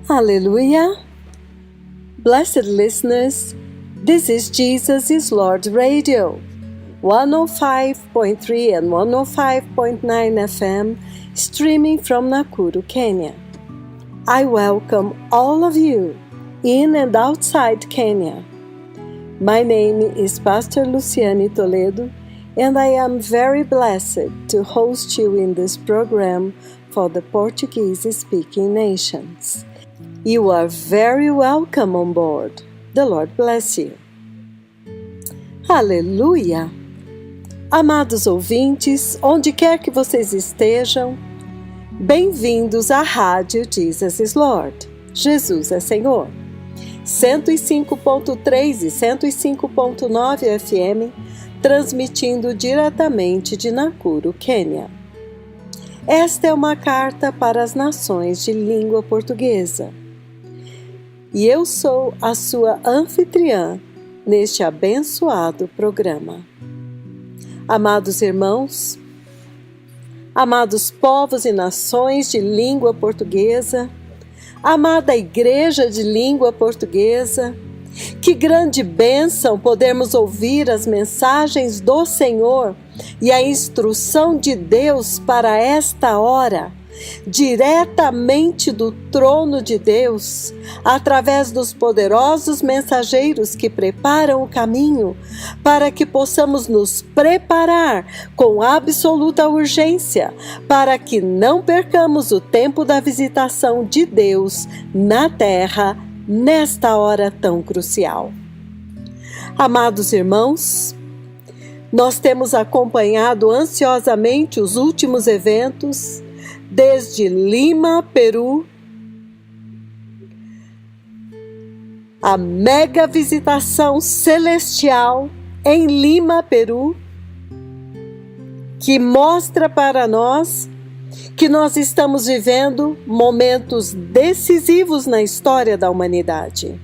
Hallelujah! Blessed listeners, this is Jesus is Lord Radio, 105.3 and 105.9 FM, streaming from Nakuru, Kenya. I welcome all of you in and outside Kenya. My name is Pastor Luciane Toledo, and I am very blessed to host you in this program for the Portuguese-speaking nations. You are very welcome on board. The Lord bless you. Aleluia! Amados ouvintes, onde quer que vocês estejam, bem-vindos à Rádio Jesus is Lord. Jesus é Senhor. 105.3 e 105.9 FM, transmitindo diretamente de Nakuru, Quênia. Esta é uma carta para as nações de língua portuguesa. E eu sou a sua anfitriã neste abençoado programa. Amados irmãos, amados povos e nações de língua portuguesa, amada Igreja de língua portuguesa, que grande bênção podermos ouvir as mensagens do Senhor e a instrução de Deus para esta hora, diretamente do trono de Deus, através dos poderosos mensageiros que preparam o caminho para que possamos nos preparar com absoluta urgência, para que não percamos o tempo da visitação de Deus na terra nesta hora tão crucial. Amados irmãos, nós temos acompanhado ansiosamente os últimos eventos desde Lima, Peru, a mega visitação celestial em Lima, Peru, que mostra para nós que nós estamos vivendo momentos decisivos na história da humanidade.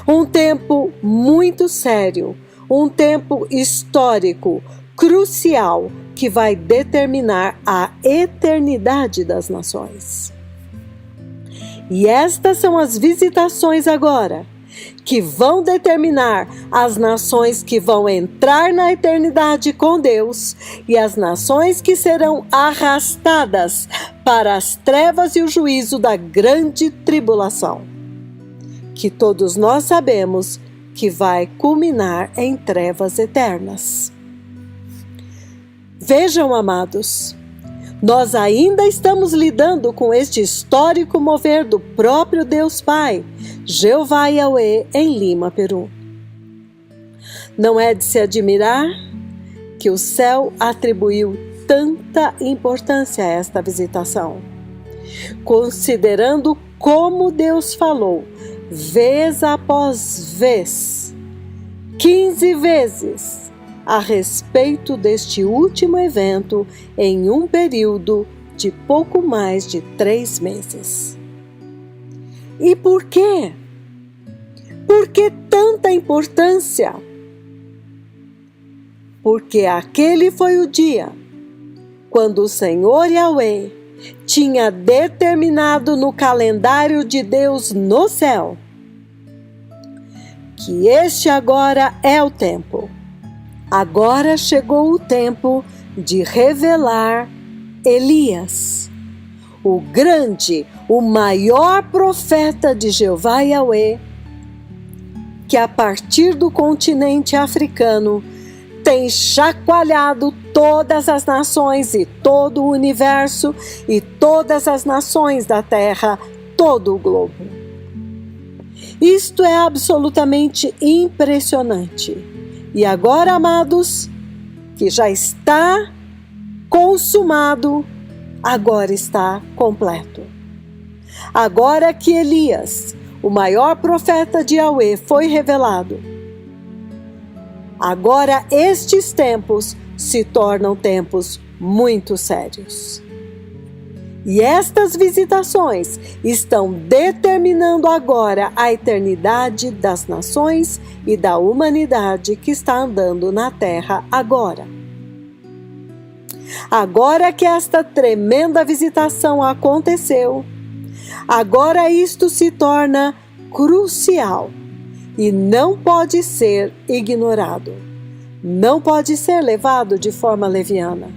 Um tempo muito sério, um tempo histórico, crucial, que vai determinar a eternidade das nações. E estas são as visitações agora, que vão determinar as nações que vão entrar na eternidade com Deus e as nações que serão arrastadas para as trevas e o juízo da grande tribulação, que todos nós sabemos que vai culminar em trevas eternas. Vejam, amados, nós ainda estamos lidando com este histórico mover do próprio Deus Pai, Jeová Yahweh, em Lima, Peru. Não é de se admirar que o céu atribuiu tanta importância a esta visitação, considerando como Deus falou, vez após vez, 15 vezes, a respeito deste último evento em um período de pouco mais de 3 meses. E por quê? Por que tanta importância? Porque aquele foi o dia quando o Senhor Yahweh tinha determinado no calendário de Deus no céu que este agora é o tempo. Agora chegou o tempo de revelar Elias, o grande, o maior profeta de Jeová Yahweh, que a partir do continente africano tem chacoalhado todas as nações e todo o universo e todas as nações da terra, todo o globo. Isto é absolutamente impressionante. E agora, amados, que já está consumado, agora está completo. Agora que Elias, o maior profeta de Yahweh, foi revelado, agora estes tempos se tornam tempos muito sérios. E estas visitações estão determinando agora a eternidade das nações e da humanidade que está andando na terra agora. Agora que esta tremenda visitação aconteceu, Agora isto se torna crucial e não pode ser ignorado. Não pode ser levado de forma leviana,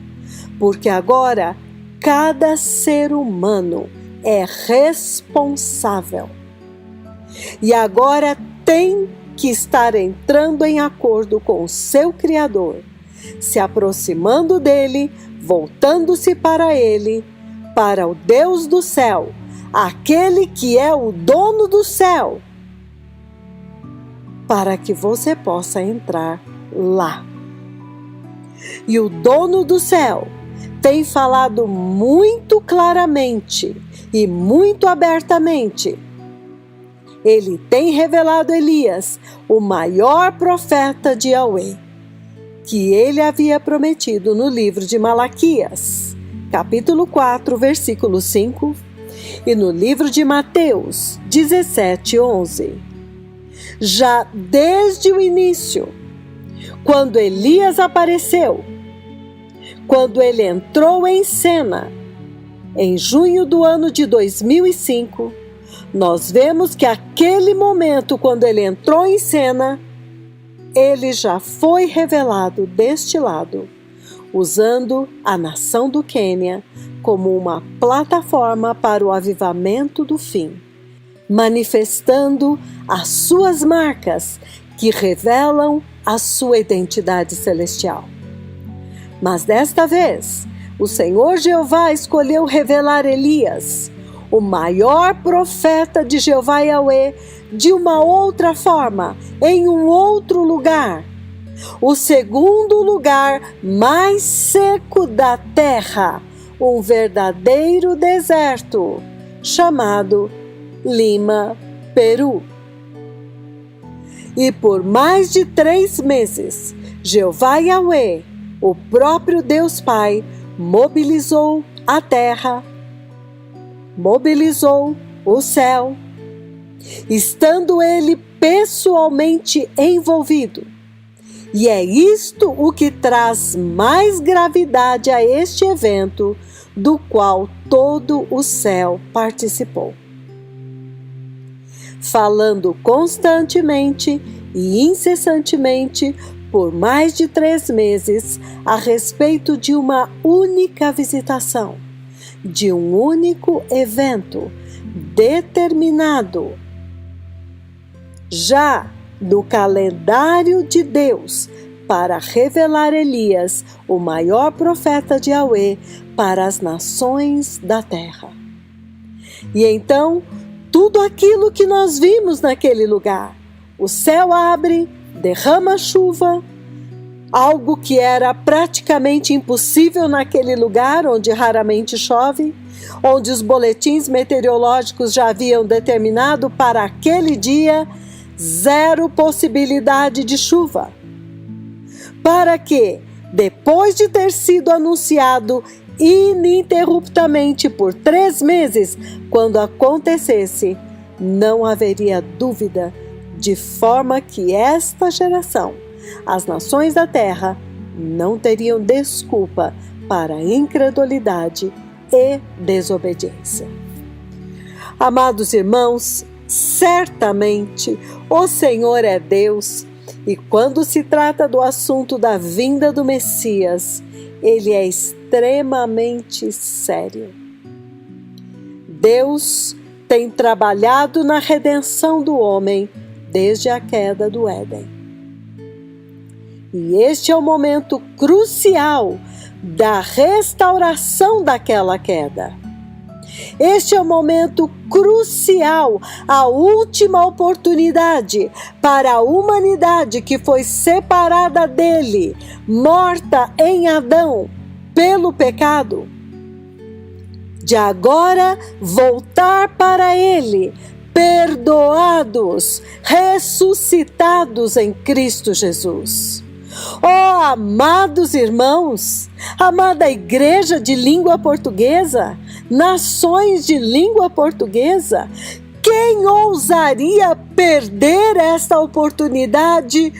porque agora cada ser humano é responsável. E agora tem que estar entrando em acordo com o seu Criador, se aproximando dele, voltando-se para ele, para o Deus do céu, aquele que é o dono do céu, para que você possa entrar lá. E o dono do céu tem falado muito claramente e muito abertamente. Ele tem revelado Elias, o maior profeta de Yahweh, que ele havia prometido no livro de Malaquias, capítulo 4, versículo 5, e no livro de Mateus 17, 11. Já desde o início, quando Elias apareceu, quando ele entrou em cena, em junho do ano de 2005, nós vemos que aquele momento, quando ele entrou em cena, ele já foi revelado deste lado, usando a nação do Quênia como uma plataforma para o avivamento do fim, manifestando as suas marcas que revelam a sua identidade celestial. Mas desta vez, o Senhor Jeová escolheu revelar Elias, o maior profeta de Jeová Yahweh, de uma outra forma, em um outro lugar, o segundo lugar mais seco da terra, um verdadeiro deserto, chamado Lima, Peru. E por mais de 3 meses, Jeová Yahweh, o próprio Deus Pai, mobilizou a terra, mobilizou o céu, estando ele pessoalmente envolvido. E é isto o que traz mais gravidade a este evento, do qual todo o céu participou. Falando constantemente e incessantemente por mais de 3 meses a respeito de uma única visitação, de um único evento determinado já no calendário de Deus para revelar Elias, o maior profeta de Yahweh, para as nações da terra. E então, tudo aquilo que nós vimos naquele lugar, o céu abre, derrama chuva, algo que era praticamente impossível naquele lugar onde raramente chove, onde os boletins meteorológicos já haviam determinado para aquele dia 0 possibilidade de chuva. Para que, depois de ter sido anunciado ininterruptamente por 3 meses, quando acontecesse, não haveria dúvida, de forma que esta geração, as nações da terra, não teriam desculpa para incredulidade e desobediência. Amados irmãos, certamente o Senhor é Deus, e quando se trata do assunto da vinda do Messias, ele é extremamente sério. Deus tem trabalhado na redenção do homem desde a queda do Éden. E este é o momento crucial da restauração daquela queda. Este é o momento crucial, a última oportunidade para a humanidade que foi separada dele, morta em Adão pelo pecado, de agora voltar para ele, perdoados, ressuscitados em Cristo Jesus. Oh, amados irmãos, amada igreja de língua portuguesa, nações de língua portuguesa, quem ousaria perder esta oportunidade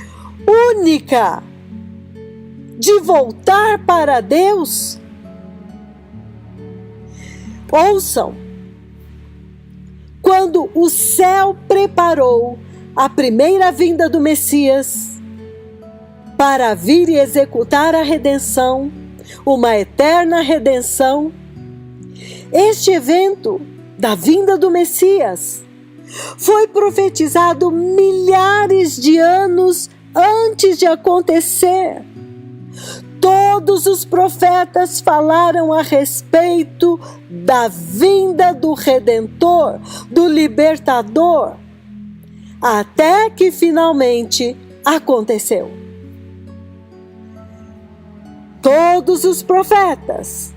única de voltar para Deus? Ouçam, quando o céu preparou a primeira vinda do Messias para vir e executar a redenção, uma eterna redenção. Este evento da vinda do Messias foi profetizado milhares de anos antes de acontecer. Todos os profetas falaram a respeito da vinda do Redentor, do Libertador, até que finalmente aconteceu. Todos os profetas,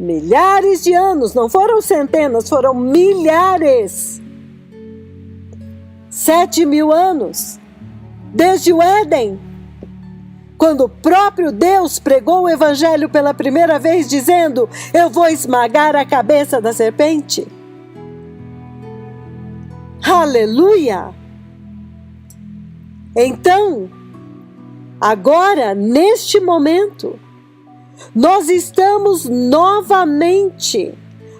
milhares de anos, não foram centenas, foram milhares, 7.000 anos, desde o Éden, quando o próprio Deus pregou o Evangelho pela primeira vez, dizendo: eu vou esmagar a cabeça da serpente. Aleluia! Então, agora, neste momento, nós estamos novamente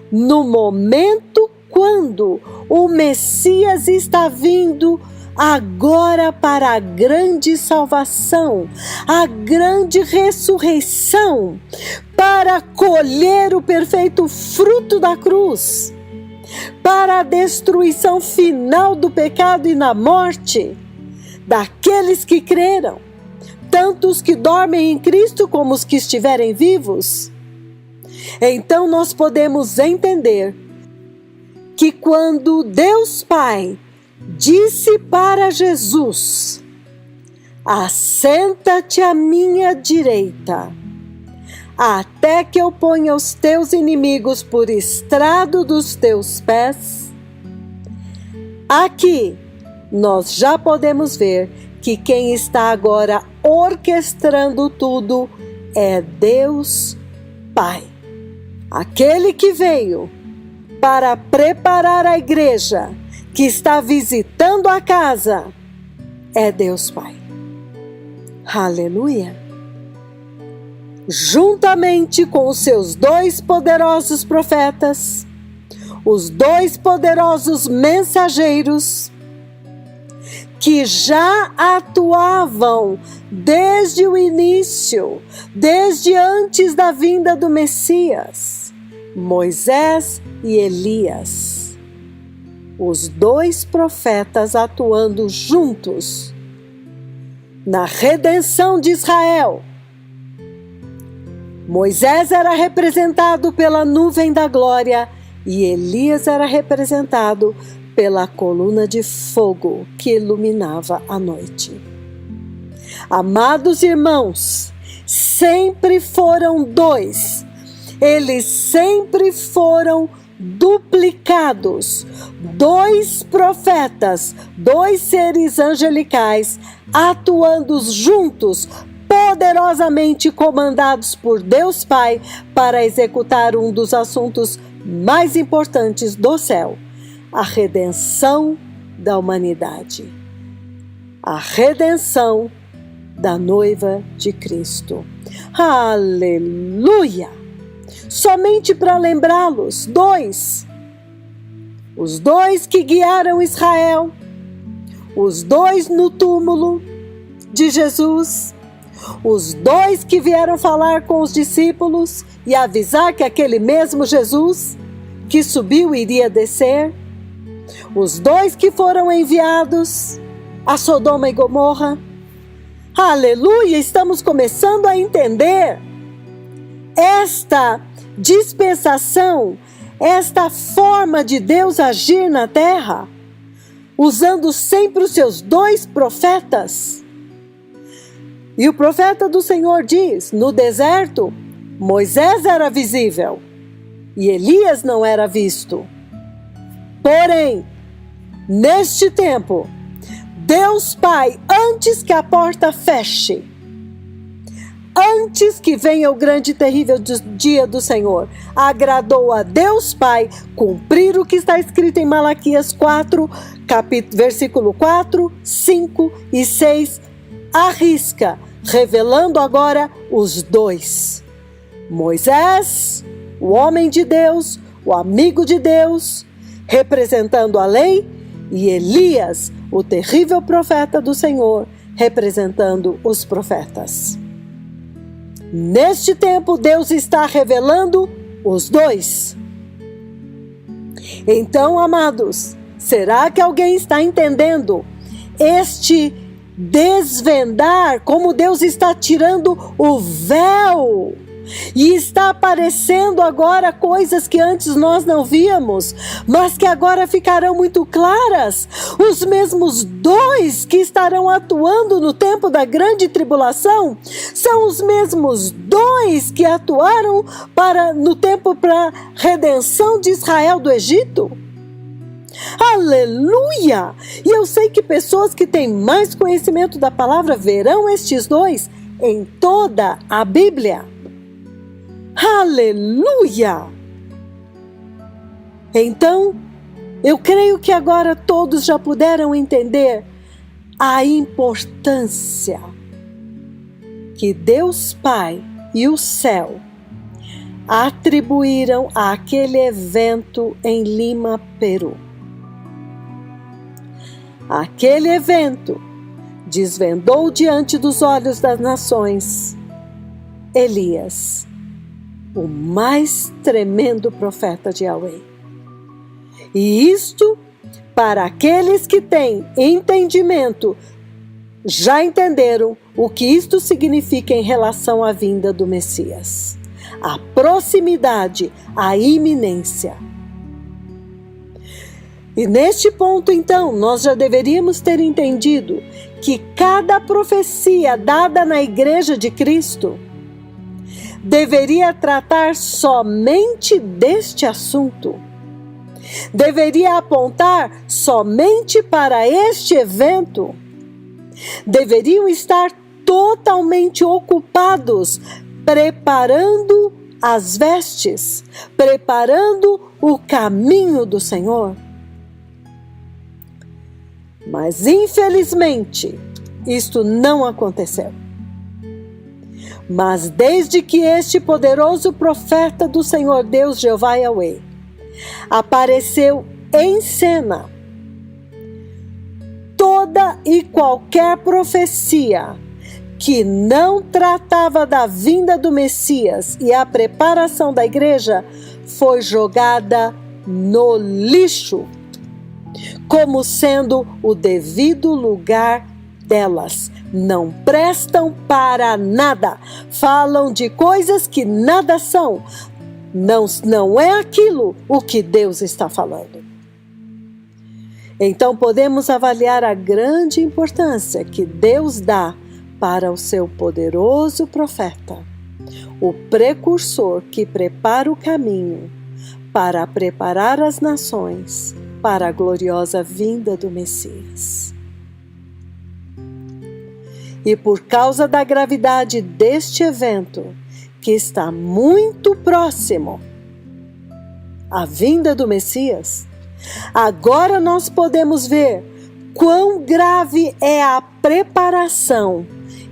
no momento quando o Messias está vindo agora para a grande salvação, a grande ressurreição, para colher o perfeito fruto da cruz, para a destruição final do pecado e na morte daqueles que creram, tanto os que dormem em Cristo como os que estiverem vivos. Então nós podemos entender que quando Deus Pai disse para Jesus: assenta-te à minha direita, até que eu ponha os teus inimigos por estrado dos teus pés, aqui nós já podemos ver que quem está agora orquestrando tudo é Deus Pai. Aquele que veio para preparar a igreja, que está visitando a casa, é Deus Pai. Aleluia! Juntamente com os seus 2 poderosos profetas, os 2 poderosos mensageiros, que já atuavam desde o início, desde antes da vinda do Messias, Moisés e Elias. Os 2 profetas atuando juntos na redenção de Israel. Moisés era representado pela nuvem da glória e Elias era representado pela coluna de fogo que iluminava a noite. Amados irmãos, sempre foram 2. Eles sempre foram duplicados. 2 profetas, 2 seres angelicais atuando juntos, poderosamente comandados por Deus Pai para executar um dos assuntos mais importantes do céu: a redenção da humanidade, a redenção da noiva de Cristo. Aleluia! Somente para lembrá-los, 2, os 2 que guiaram Israel, os 2 no túmulo de Jesus, os 2 que vieram falar com os discípulos e avisar que aquele mesmo Jesus que subiu iria descer, os 2 que foram enviados a Sodoma e Gomorra. Aleluia! Estamos começando a entender esta dispensação, esta forma de Deus agir na terra, usando sempre os seus 2 profetas. E o profeta do Senhor diz: no deserto, Moisés era visível e Elias não era visto. Porém, neste tempo, Deus Pai, antes que a porta feche, antes que venha o grande e terrível dia do Senhor, agradou a Deus Pai cumprir o que está escrito em Malaquias 4, versículo 4, 5 e 6, à risca, revelando agora os 2. Moisés, o homem de Deus, o amigo de Deus, representando a lei, e Elias, o terrível profeta do Senhor, representando os profetas. Neste tempo, Deus está revelando os dois. Então, amados, será que alguém está entendendo este desvendar, como Deus está tirando o véu e está aparecendo agora coisas que antes nós não víamos, mas que agora ficarão muito claras? Os mesmos dois que estarão atuando no tempo da grande tribulação são os mesmos dois que atuaram no tempo para redenção de Israel do Egito. Aleluia! E eu sei que pessoas que têm mais conhecimento da palavra verão estes dois em toda a Bíblia. Aleluia! Então, eu creio que agora todos já puderam entender a importância que Deus Pai e o céu atribuíram àquele evento em Lima, Peru. Aquele evento desvendou diante dos olhos das nações Elias, o mais tremendo profeta de Yahweh. E isto, para aqueles que têm entendimento, já entenderam o que isto significa em relação à vinda do Messias. A proximidade, a iminência. E neste ponto, então, nós já deveríamos ter entendido que cada profecia dada na Igreja de Cristo deveria tratar somente deste assunto. Deveria apontar somente para este evento. Deveriam estar totalmente ocupados preparando as vestes, preparando o caminho do Senhor. Mas, infelizmente, isto não aconteceu. Mas desde que este poderoso profeta do Senhor Deus, Jeová Yahweh, apareceu em cena, toda e qualquer profecia que não tratava da vinda do Messias e a preparação da igreja foi jogada no lixo, como sendo o devido lugar delas. Não prestam para nada, falam de coisas que nada são. Não é aquilo o que Deus está falando. Então podemos avaliar a grande importância que Deus dá para o seu poderoso profeta, o precursor que prepara o caminho para preparar as nações para a gloriosa vinda do Messias. E por causa da gravidade deste evento, que está muito próximo à vinda do Messias, agora nós podemos ver quão grave é a preparação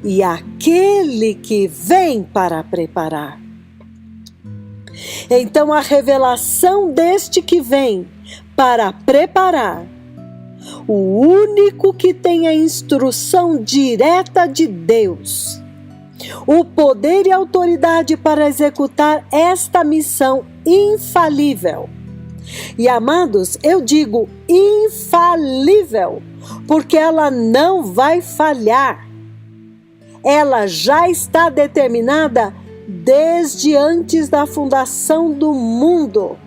e aquele que vem para preparar. Então a revelação deste que vem para preparar, o único que tem a instrução direta de Deus, o poder e autoridade para executar esta missão infalível. E amados, eu digo infalível, porque ela não vai falhar. Ela já está determinada desde antes da fundação do mundo.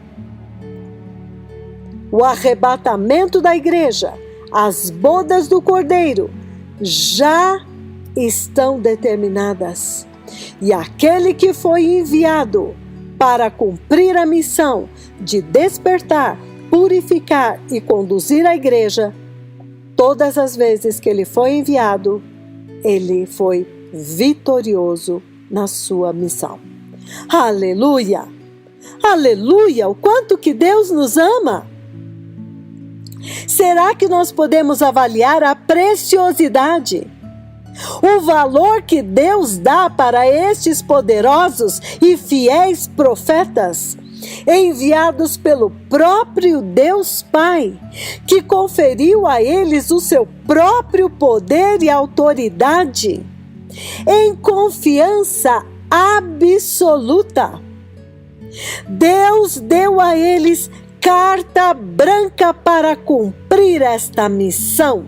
O arrebatamento da igreja, as bodas do Cordeiro, já estão determinadas. E aquele que foi enviado para cumprir a missão de despertar, purificar e conduzir a igreja, todas as vezes que ele foi enviado, ele foi vitorioso na sua missão. Aleluia! Aleluia! O quanto que Deus nos ama! Será que nós podemos avaliar a preciosidade, o valor que Deus dá para estes poderosos e fiéis profetas enviados pelo próprio Deus Pai, que conferiu a eles o seu próprio poder e autoridade, em confiança absoluta. Deus deu a eles carta branca para cumprir esta missão,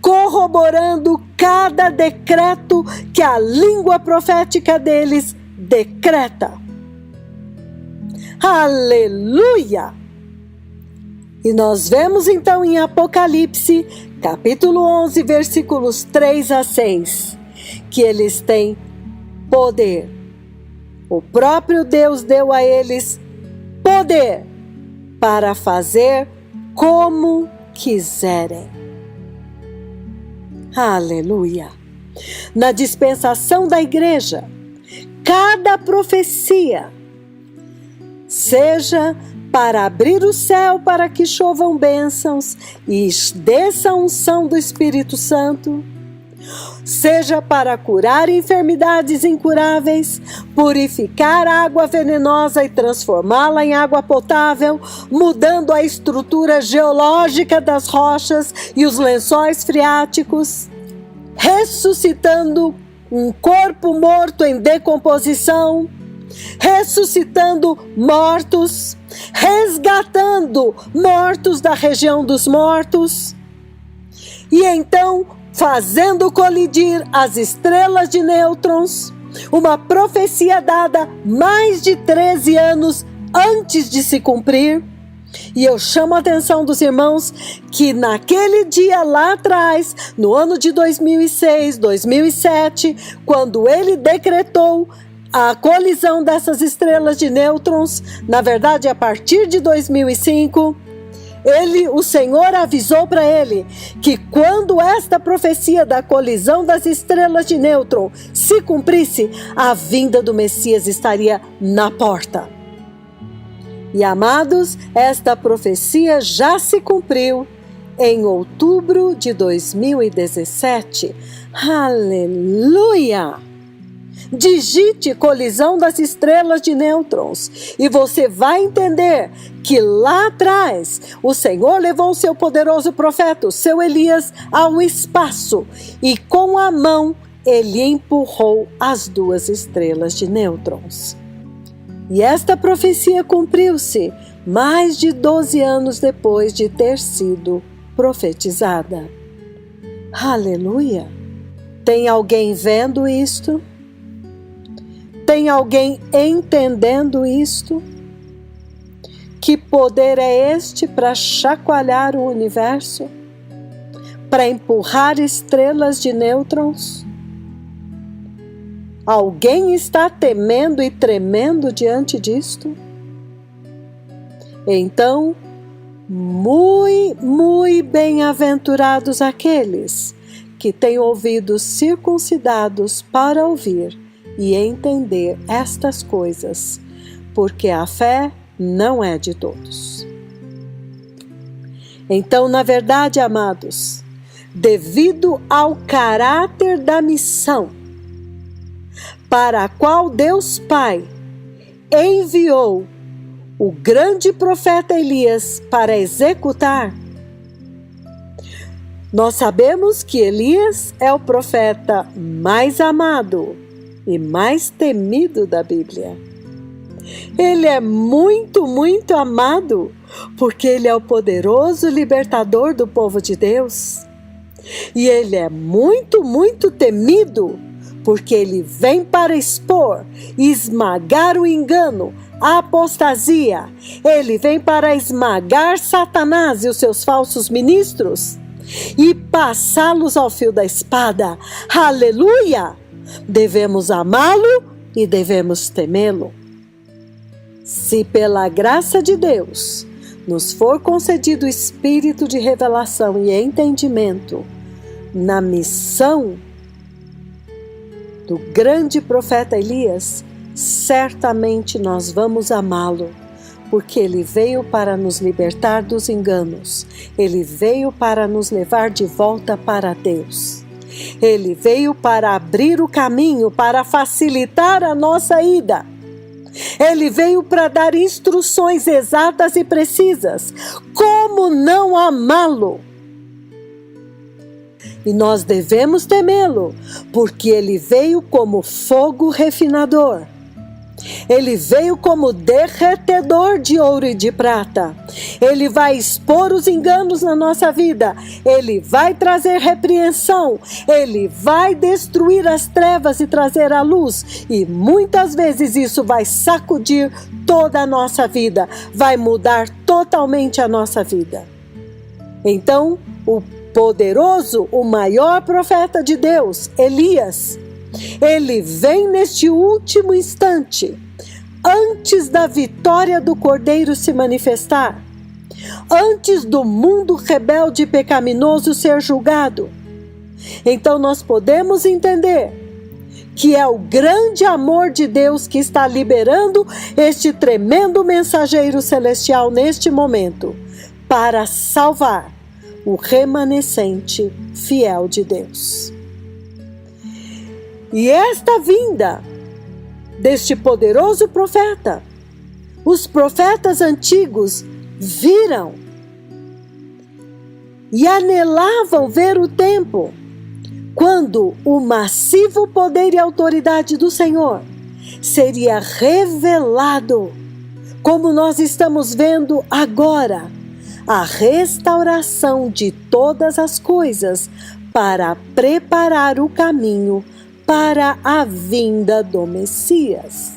corroborando cada decreto que a língua profética deles decreta. Aleluia! E nós vemos então em Apocalipse, capítulo 11, versículos 3 a 6, que eles têm poder. O próprio Deus deu a eles poder para fazer como quiserem. Aleluia! Na dispensação da igreja, cada profecia, seja para abrir o céu para que chovam bênçãos e desça a unção do Espírito Santo, seja para curar enfermidades incuráveis, purificar água venenosa e transformá-la em água potável, mudando a estrutura geológica das rochas e os lençóis freáticos, ressuscitando um corpo morto em decomposição, ressuscitando mortos, resgatando mortos da região dos mortos, e então fazendo colidir as estrelas de nêutrons, uma profecia dada mais de 13 anos antes de se cumprir. E eu chamo a atenção dos irmãos que naquele dia lá atrás, no ano de 2006, 2007, quando ele decretou a colisão dessas estrelas de nêutrons, na verdade a partir de 2005, o Senhor avisou para ele que quando esta profecia da colisão das estrelas de nêutron se cumprisse, a vinda do Messias estaria na porta. E amados, esta profecia já se cumpriu em outubro de 2017. Aleluia! Digite colisão das estrelas de nêutrons e você vai entender que lá atrás o Senhor levou o seu poderoso profeta, o seu Elias, ao espaço e com a mão ele empurrou as duas estrelas de nêutrons. E esta profecia cumpriu-se mais de 12 anos depois de ter sido profetizada. Aleluia! Tem alguém vendo isto? Tem alguém entendendo isto? Que poder é este para chacoalhar o universo? Para empurrar estrelas de nêutrons? Alguém está temendo e tremendo diante disto? Então, muito bem-aventurados aqueles que têm ouvidos circuncidados para ouvir e entender estas coisas, porque a fé não é de todos. Então, na verdade, amados, devido ao caráter da missão para a qual Deus Pai enviou o grande profeta Elias para executar, nós sabemos que Elias é o profeta mais amado e mais temido da Bíblia. Ele é muito amado, porque ele é o poderoso libertador do povo de Deus. E ele é muito temido, porque ele vem para expor e esmagar o engano, a apostasia. Ele vem para esmagar Satanás e os seus falsos ministros e passá-los ao fio da espada. Aleluia! Devemos amá-lo e devemos temê-lo. Se pela graça de Deus nos for concedido o espírito de revelação e entendimento na missão do grande profeta Elias, certamente nós vamos amá-lo, porque ele veio para nos libertar dos enganos, ele veio para nos levar de volta para Deus. Ele veio para abrir o caminho, para facilitar a nossa ida. Ele veio para dar instruções exatas e precisas. Como não amá-lo? E nós devemos temê-lo, porque ele veio como fogo refinador. Ele veio como derretedor de ouro e de prata. Ele vai expor os enganos na nossa vida. Ele vai trazer repreensão. Ele vai destruir as trevas e trazer a luz. E muitas vezes isso vai sacudir toda a nossa vida. Vai mudar totalmente a nossa vida. Então, o poderoso, o maior profeta de Deus, Elias, ele vem neste último instante, antes da vitória do Cordeiro se manifestar, antes do mundo rebelde e pecaminoso ser julgado. Então nós podemos entender que é o grande amor de Deus que está liberando este tremendo mensageiro celestial neste momento, para salvar o remanescente fiel de Deus. E esta vinda deste poderoso profeta, os profetas antigos viram e anelavam ver o tempo quando o massivo poder e autoridade do Senhor seria revelado, como nós estamos vendo agora, a restauração de todas as coisas para preparar o caminho para a vinda do Messias.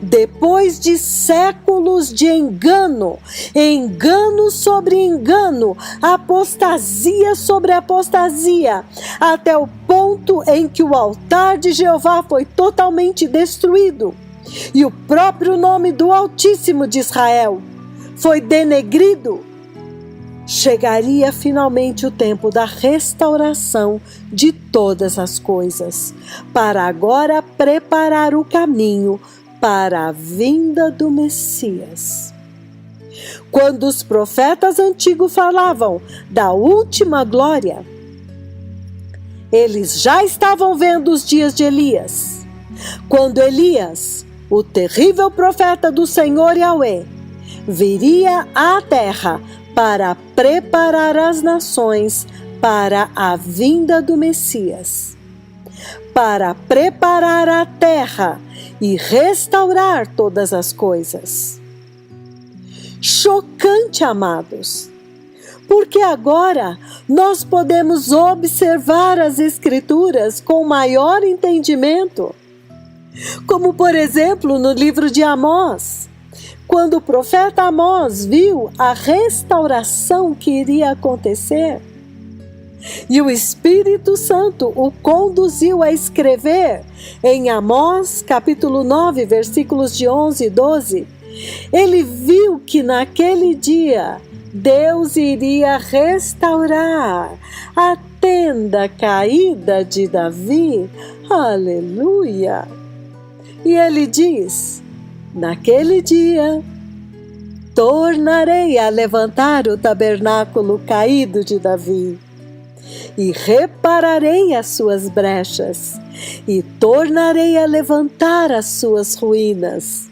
Depois de séculos de engano, engano sobre engano, apostasia sobre apostasia, até o ponto em que o altar de Jeová foi totalmente destruído e o próprio nome do Altíssimo de Israel foi denegrido, chegaria finalmente o tempo da restauração de todas as coisas, para agora preparar o caminho para a vinda do Messias. Quando os profetas antigos falavam da última glória, eles já estavam vendo os dias de Elias. Quando Elias, o terrível profeta do Senhor Yahweh, viria à terra para preparar as nações para a vinda do Messias, para preparar a terra e restaurar todas as coisas. Chocante, amados, porque agora nós podemos observar as Escrituras com maior entendimento, como por exemplo no livro de Amós, quando o profeta Amós viu a restauração que iria acontecer, e o Espírito Santo o conduziu a escrever em Amós, capítulo 9, versículos de 11 e 12, ele viu que naquele dia Deus iria restaurar a tenda caída de Davi. Aleluia! E ele diz: naquele dia, tornarei a levantar o tabernáculo caído de Davi, e repararei as suas brechas, e tornarei a levantar as suas ruínas,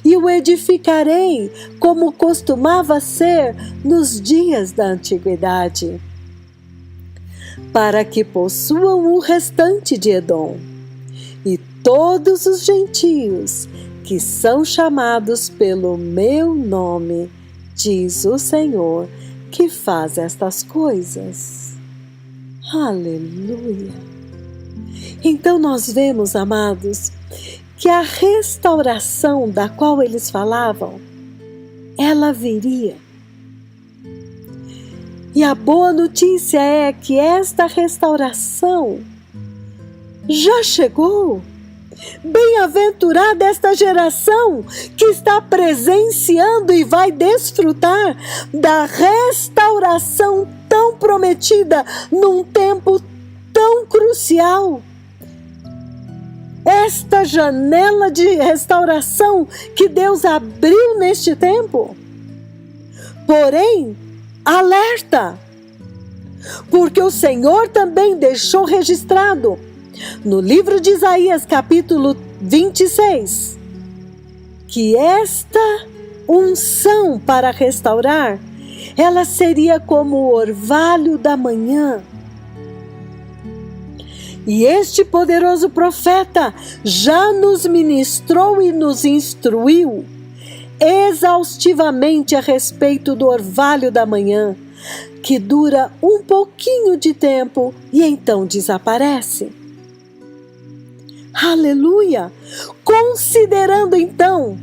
e o edificarei como costumava ser nos dias da antiguidade, para que possuam o restante de Edom, e todos os gentios que são chamados pelo meu nome, diz o Senhor, que faz estas coisas. Aleluia! Então nós vemos, amados, que a restauração da qual eles falavam, ela viria. E a boa notícia é que esta restauração já chegou. Bem-aventurada esta geração que está presenciando e vai desfrutar da restauração tão prometida num tempo tão crucial. Esta janela de restauração que Deus abriu neste tempo. Porém, alerta, porque o Senhor também deixou registrado no livro de Isaías, capítulo 26, que esta unção para restaurar, ela seria como o orvalho da manhã. E este poderoso profeta já nos ministrou e nos instruiu exaustivamente a respeito do orvalho da manhã, que dura um pouquinho de tempo e então desaparece. Aleluia! Considerando então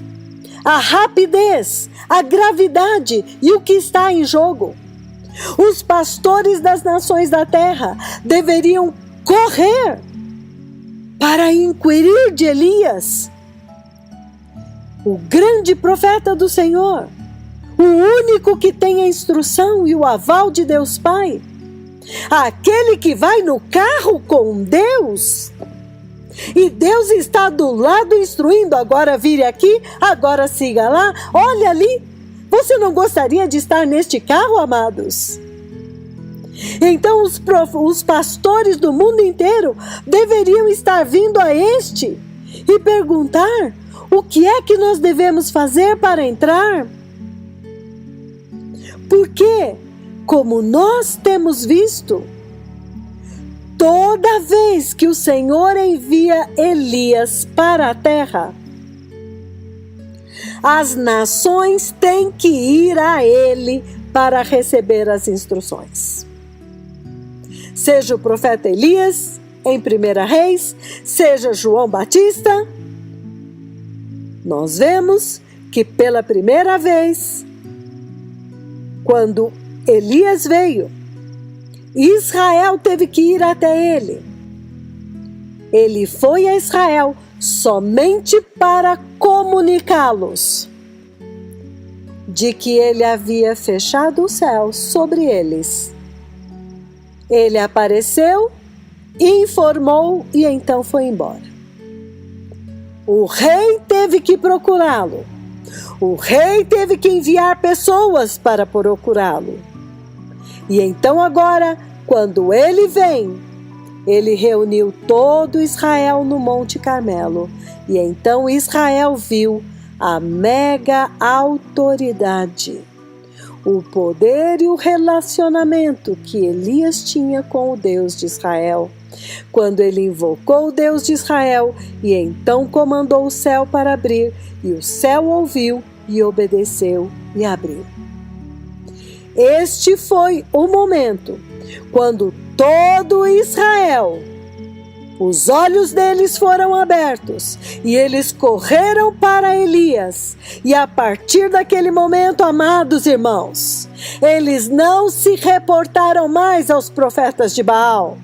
a rapidez, a gravidade e o que está em jogo, os pastores das nações da terra deveriam correr para inquirir de Elias, o grande profeta do Senhor, o único que tem a instrução e o aval de Deus Pai, aquele que vai no carro com Deus, e Deus está do lado instruindo, agora vire aqui, agora siga lá, olha ali. Você não gostaria de estar neste carro, amados? Então os pastores do mundo inteiro deveriam estar vindo a este e perguntar: o que é que nós devemos fazer para entrar? Porque, como nós temos visto, toda vez que o Senhor envia Elias para a terra, as nações têm que ir a ele para receber as instruções. Seja o profeta Elias, em 1 Reis, seja João Batista, nós vemos que pela primeira vez, quando Elias veio, Israel teve que ir até ele. Ele foi a Israel somente para comunicá-los de que ele havia fechado o céu sobre eles. Ele apareceu, informou e então foi embora. O rei teve que procurá-lo. O rei teve que enviar pessoas para procurá-lo. E então agora, quando ele vem, ele reuniu todo Israel no Monte Carmelo. E então Israel viu a mega autoridade, o poder e o relacionamento que Elias tinha com o Deus de Israel. Quando ele invocou o Deus de Israel e então comandou o céu para abrir, e o céu ouviu e obedeceu e abriu. Este foi o momento quando todo Israel, os olhos deles foram abertos e eles correram para Elias. E a partir daquele momento, amados irmãos, eles não se reportaram mais aos profetas de Baal.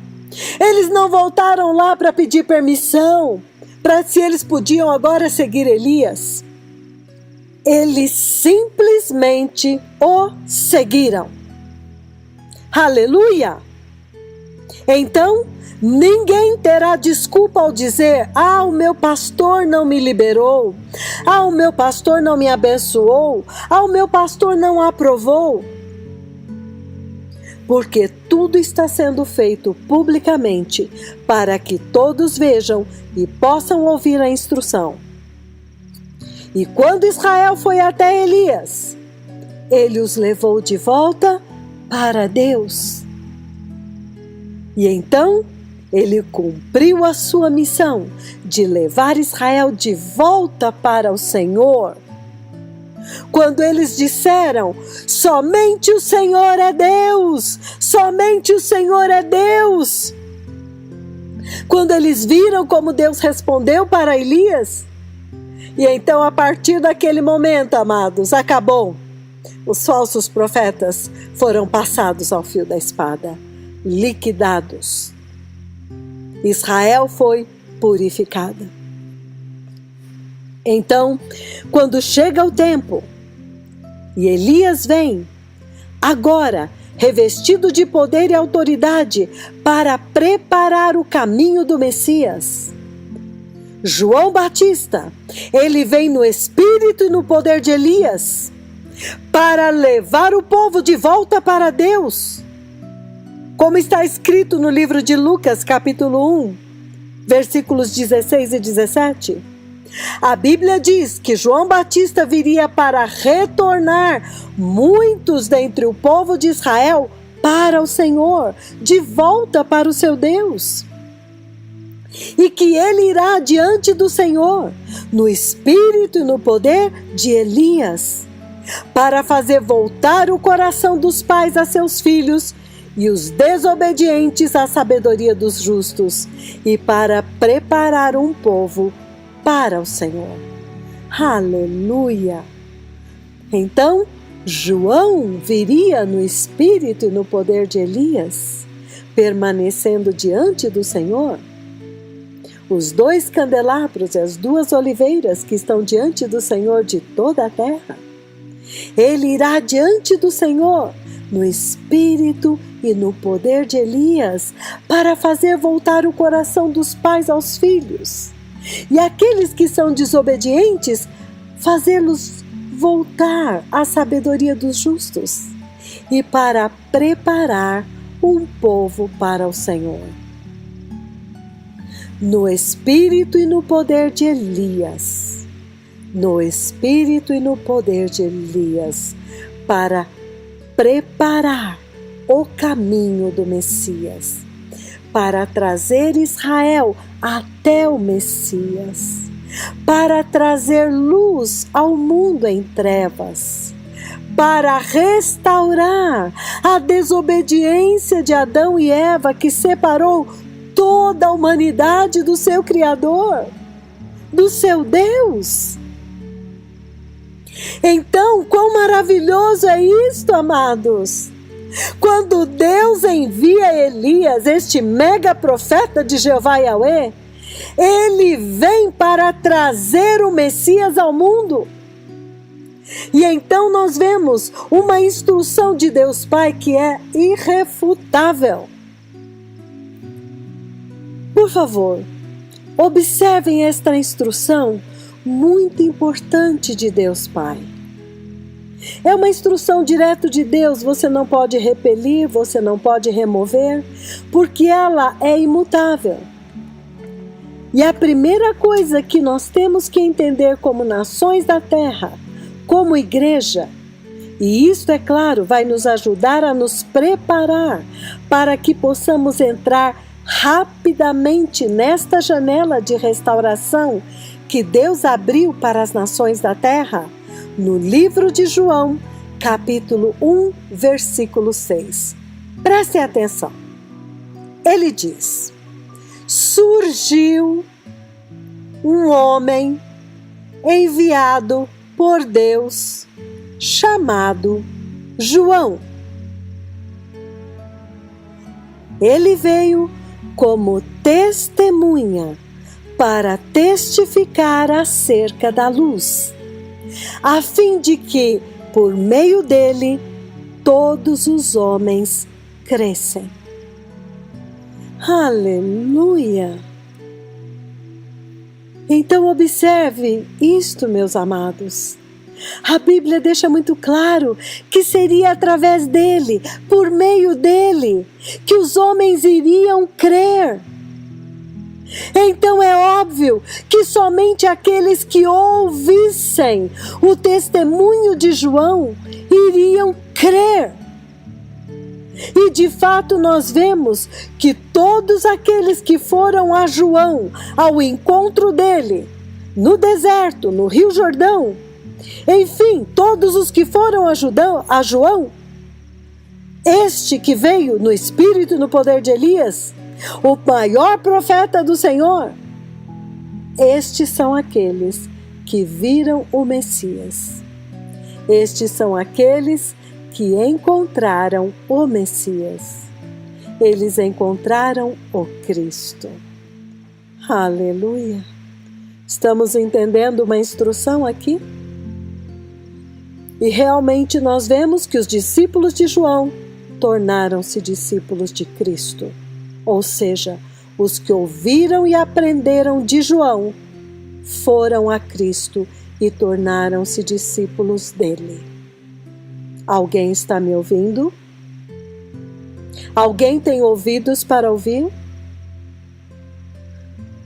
Eles não voltaram lá para pedir permissão, para se eles podiam agora seguir Elias. Eles simplesmente o seguiram. Aleluia! Então, ninguém terá desculpa ao dizer: ah, o meu pastor não me liberou, ah, o meu pastor não me abençoou, ah, o meu pastor não aprovou. Porque tudo está sendo feito publicamente para que todos vejam e possam ouvir a instrução. E quando Israel foi até Elias, ele os levou de volta para Deus. E então ele cumpriu a sua missão de levar Israel de volta para o Senhor. Quando eles disseram: somente o Senhor é Deus, somente o Senhor é Deus. Quando eles viram como Deus respondeu para Elias, e então a partir daquele momento, amados, acabou. Os falsos profetas foram passados ao fio da espada, liquidados. Israel foi purificada. Então, quando chega o tempo e Elias vem, agora revestido de poder e autoridade para preparar o caminho do Messias, João Batista, ele vem no espírito e no poder de Elias para levar o povo de volta para Deus. Como está escrito no livro de Lucas, capítulo 1, versículos 16 e 17. A Bíblia diz que João Batista viria para retornar muitos dentre o povo de Israel para o Senhor, de volta para o seu Deus. E que ele irá diante do Senhor, no espírito e no poder de Elias, para fazer voltar o coração dos pais a seus filhos e os desobedientes à sabedoria dos justos, e para preparar um povo para o Senhor. Aleluia! Então, João viria no espírito e no poder de Elias, permanecendo diante do Senhor. Os 2 candelabros e as 2 oliveiras que estão diante do Senhor de toda a terra. Ele irá diante do Senhor no espírito e no poder de Elias, para fazer voltar o coração dos pais aos filhos, e aqueles que são desobedientes, fazê-los voltar à sabedoria dos justos, e para preparar um povo para o Senhor. No espírito e no poder de Elias, no espírito e no poder de Elias, para preparar o caminho do Messias, para trazer Israel até o Messias, para trazer luz ao mundo em trevas, para restaurar a desobediência de Adão e Eva, que separou toda a humanidade do seu Criador, do seu Deus. Então, quão maravilhoso é isto, amados! Quando Deus envia Elias, este mega profeta de Jeová Yahweh, ele vem para trazer o Messias ao mundo. E então nós vemos uma instrução de Deus Pai que é irrefutável. Por favor, observem esta instrução muito importante de Deus Pai. É uma instrução direto de Deus, você não pode repelir, você não pode remover, porque ela é imutável. E a primeira coisa que nós temos que entender como nações da terra, como igreja, e isto, é claro, vai nos ajudar a nos preparar para que possamos entrar rapidamente nesta janela de restauração que Deus abriu para as nações da terra, no livro de João, capítulo 1, versículo 6. Prestem atenção. Ele diz: surgiu um homem enviado por Deus, chamado João. Ele veio como testemunha para testificar acerca da luz, a fim de que, por meio dele, todos os homens crescem. Aleluia! Então observe isto, meus amados. A Bíblia deixa muito claro que seria através dele, por meio dele, que os homens iriam crer. Então é óbvio que somente aqueles que ouvissem o testemunho de João iriam crer. E de fato nós vemos que todos aqueles que foram a João, ao encontro dele, no deserto, no Rio Jordão, enfim, todos os que foram a João, este que veio no espírito e no poder de Elias, o maior profeta do Senhor, estes são aqueles que viram o Messias. Estes são aqueles que encontraram o Messias. Eles encontraram o Cristo. Aleluia! Estamos entendendo uma instrução aqui? E realmente nós vemos que os discípulos de João tornaram-se discípulos de Cristo. Ou seja, os que ouviram e aprenderam de João foram a Cristo e tornaram-se discípulos dele. Alguém está me ouvindo? Alguém tem ouvidos para ouvir?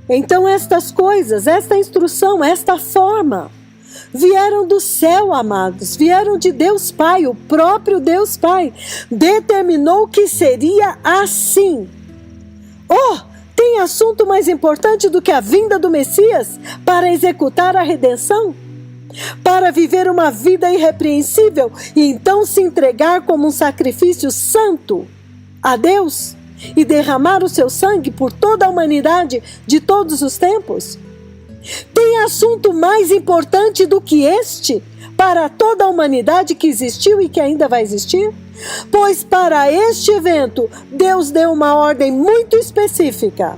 Então estas coisas, esta instrução, esta forma, vieram do céu, amados, vieram de Deus Pai. O próprio Deus Pai determinou que seria assim. Oh, tem assunto mais importante do que a vinda do Messias para executar a redenção? Para viver uma vida irrepreensível e então se entregar como um sacrifício santo a Deus e derramar o seu sangue por toda a humanidade de todos os tempos? Tem assunto mais importante do que este para toda a humanidade que existiu e que ainda vai existir? Pois para este evento, Deus deu uma ordem muito específica,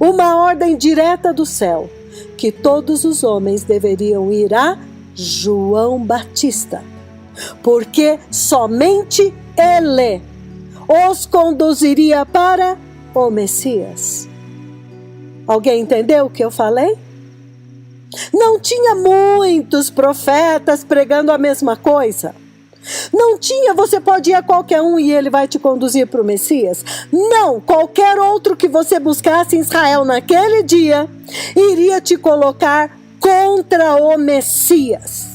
uma ordem direta do céu, que todos os homens deveriam ir a João Batista, porque somente ele os conduziria para o Messias. Alguém entendeu o que eu falei? Não tinha muitos profetas pregando a mesma coisa. Não tinha, você pode ir a qualquer um e ele vai te conduzir para o Messias. Não, qualquer outro que você buscasse em Israel naquele dia, iria te colocar contra o Messias.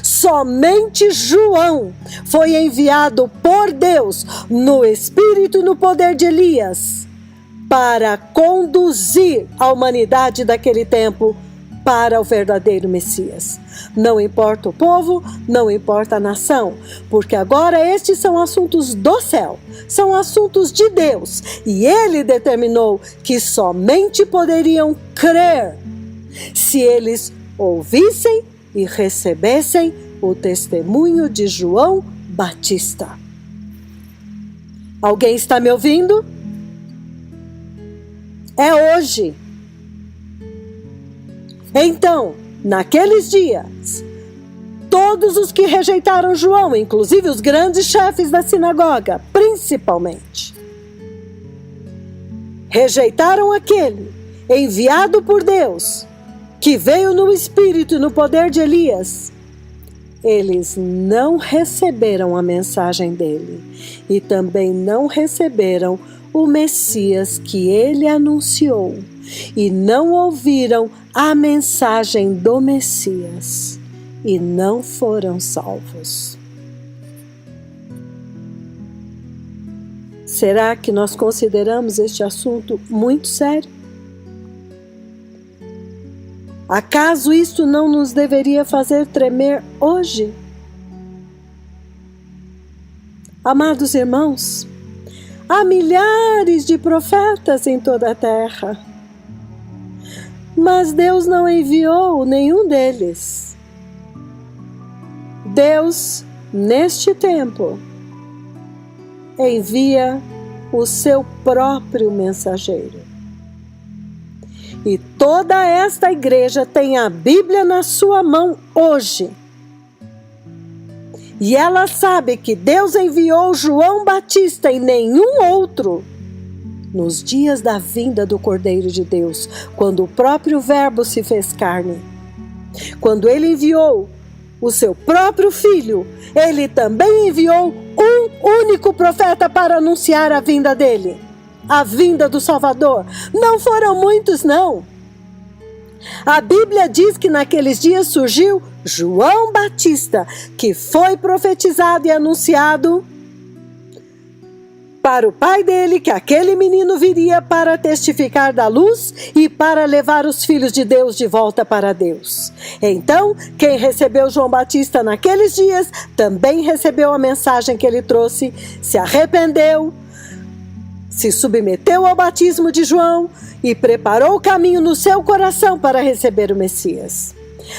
Somente João foi enviado por Deus no espírito e no poder de Elias para conduzir a humanidade daquele tempo para o verdadeiro Messias. Não importa o povo, não importa a nação, porque agora estes são assuntos do céu, são assuntos de Deus, e Ele determinou que somente poderiam crer se eles ouvissem e recebessem o testemunho de João Batista. Alguém está me ouvindo? É hoje. Então, naqueles dias, todos os que rejeitaram João, inclusive os grandes chefes da sinagoga, principalmente, rejeitaram aquele enviado por Deus, que veio no espírito e no poder de Elias. Eles não receberam a mensagem dele e também não receberam o Messias que ele anunciou e não ouviram a mensagem do Messias e não foram salvos. Será que nós consideramos este assunto muito sério? Acaso isto não nos deveria fazer tremer hoje? Amados irmãos, há milhares de profetas em toda a terra, mas Deus não enviou nenhum deles. Deus, neste tempo, envia o seu próprio mensageiro. E toda esta igreja tem a Bíblia na sua mão hoje. E ela sabe que Deus enviou João Batista e nenhum outro nos dias da vinda do Cordeiro de Deus, quando o próprio Verbo se fez carne. Quando ele enviou o seu próprio Filho, ele também enviou um único profeta para anunciar a vinda dele, a vinda do Salvador. Não foram muitos, não. A Bíblia diz que naqueles dias surgiu João Batista, que foi profetizado e anunciado para o pai dele, que aquele menino viria para testificar da luz e para levar os filhos de Deus de volta para Deus. Então, quem recebeu João Batista naqueles dias, também recebeu a mensagem que ele trouxe, se arrependeu, se submeteu ao batismo de João e preparou o caminho no seu coração para receber o Messias.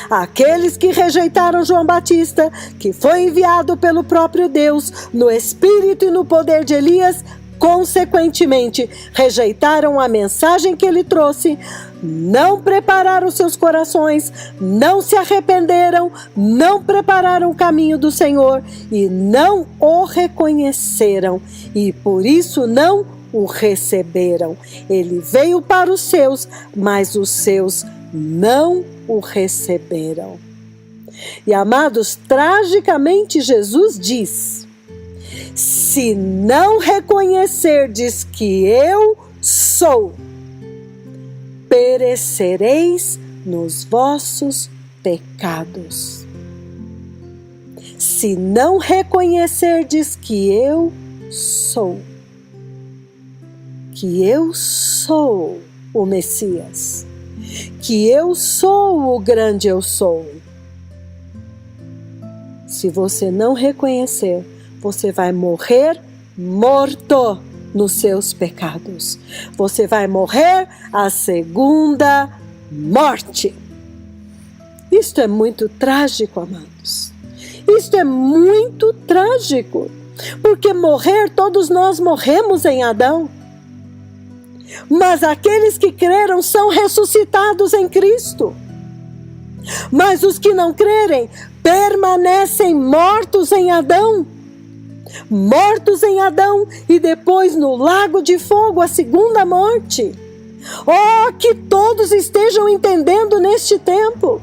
Aqueles que rejeitaram João Batista, que foi enviado pelo próprio Deus, no espírito e no poder de Elias, consequentemente rejeitaram a mensagem que ele trouxe, não prepararam seus corações, não se arrependeram, não prepararam o caminho do Senhor e não o reconheceram, e por isso não o receberam. Ele veio para os seus, mas os seus não o receberam. E amados, tragicamente Jesus diz: se não reconhecerdes que eu sou, perecereis nos vossos pecados. Se não reconhecerdes que eu sou o Messias, que eu sou o grande eu sou. Se você não reconhecer, você vai morrer morto nos seus pecados. Você vai morrer a segunda morte. Isto é muito trágico, amados. Isto é muito trágico, porque morrer, todos nós morremos em Adão. Mas aqueles que creram são ressuscitados em Cristo. Mas os que não crerem permanecem mortos em Adão. Mortos em Adão e depois no lago de fogo, a segunda morte. Oh, que todos estejam entendendo neste tempo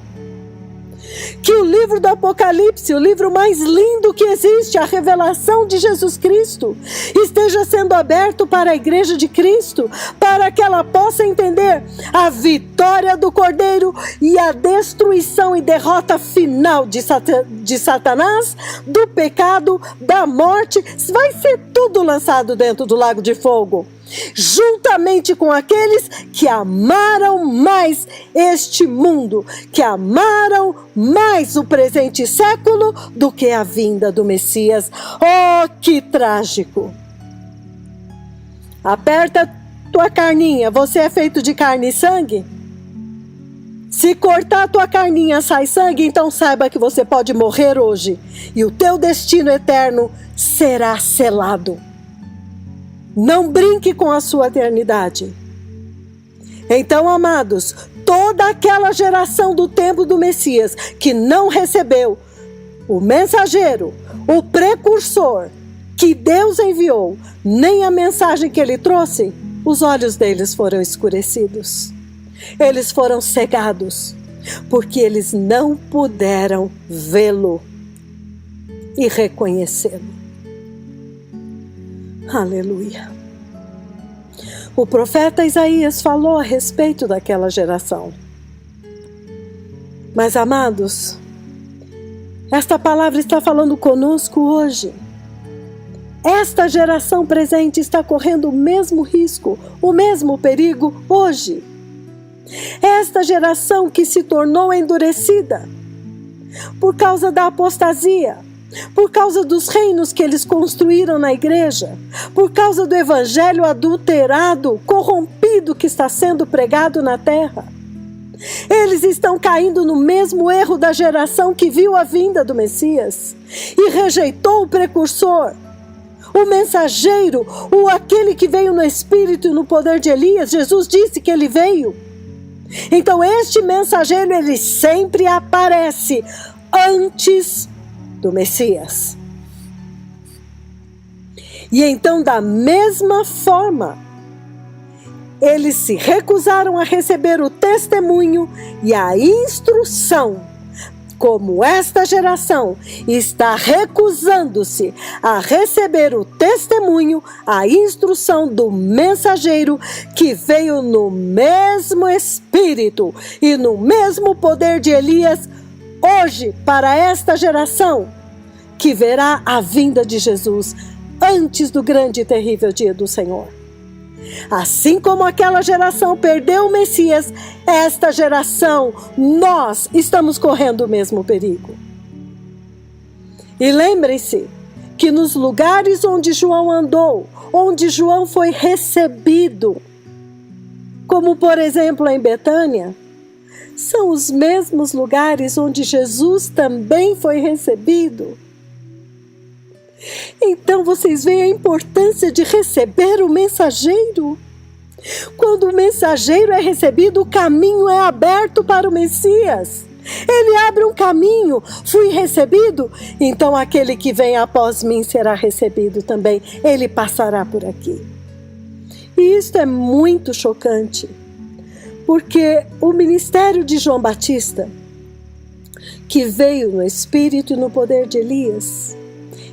que o livro do Apocalipse, o livro mais lindo que existe, a revelação de Jesus Cristo, esteja sendo aberto para a igreja de Cristo, para que ela possa entender a vitória do Cordeiro e a destruição e derrota final de Satanás, do pecado, da morte. Vai ser tudo lançado dentro do lago de fogo, juntamente com aqueles que amaram mais este mundo, que amaram mais o presente século do que a vinda do Messias. Oh, que trágico! Aperta tua carninha, você é feito de carne e sangue? Se cortar tua carninha sai sangue, então saiba que você pode morrer hoje e o teu destino eterno será selado. Não brinque com a sua eternidade. Então, amados, toda aquela geração do tempo do Messias que não recebeu o mensageiro, o precursor que Deus enviou, nem a mensagem que ele trouxe, os olhos deles foram escurecidos. Eles foram cegados, porque eles não puderam vê-lo e reconhecê-lo. Aleluia. O profeta Isaías falou a respeito daquela geração. Mas, amados, esta palavra está falando conosco hoje. Esta geração presente está correndo o mesmo risco, o mesmo perigo hoje. Esta geração que se tornou endurecida por causa da apostasia, por causa dos reinos que eles construíram na igreja, por causa do evangelho adulterado, corrompido que está sendo pregado na terra. Eles estão caindo no mesmo erro da geração que viu a vinda do Messias e rejeitou o precursor, o mensageiro, aquele que veio no espírito e no poder de Elias. Jesus disse que ele veio. Então este mensageiro, ele sempre aparece antes do Messias. E então, da mesma forma, eles se recusaram a receber o testemunho e a instrução, como esta geração está recusando-se a receber o testemunho, a instrução do mensageiro que veio no mesmo espírito e no mesmo poder de Elias. Hoje, para esta geração, que verá a vinda de Jesus antes do grande e terrível dia do Senhor. Assim como aquela geração perdeu o Messias, esta geração, nós estamos correndo o mesmo perigo. E lembrem-se que nos lugares onde João andou, onde João foi recebido, como por exemplo em Betânia, são os mesmos lugares onde Jesus também foi recebido. Então vocês veem a importância de receber o mensageiro. Quando o mensageiro é recebido, o caminho é aberto para o Messias. Ele abre um caminho. Fui recebido, então aquele que vem após mim será recebido também. Ele passará por aqui. E isto é muito chocante, porque o ministério de João Batista, que veio no espírito e no poder de Elias,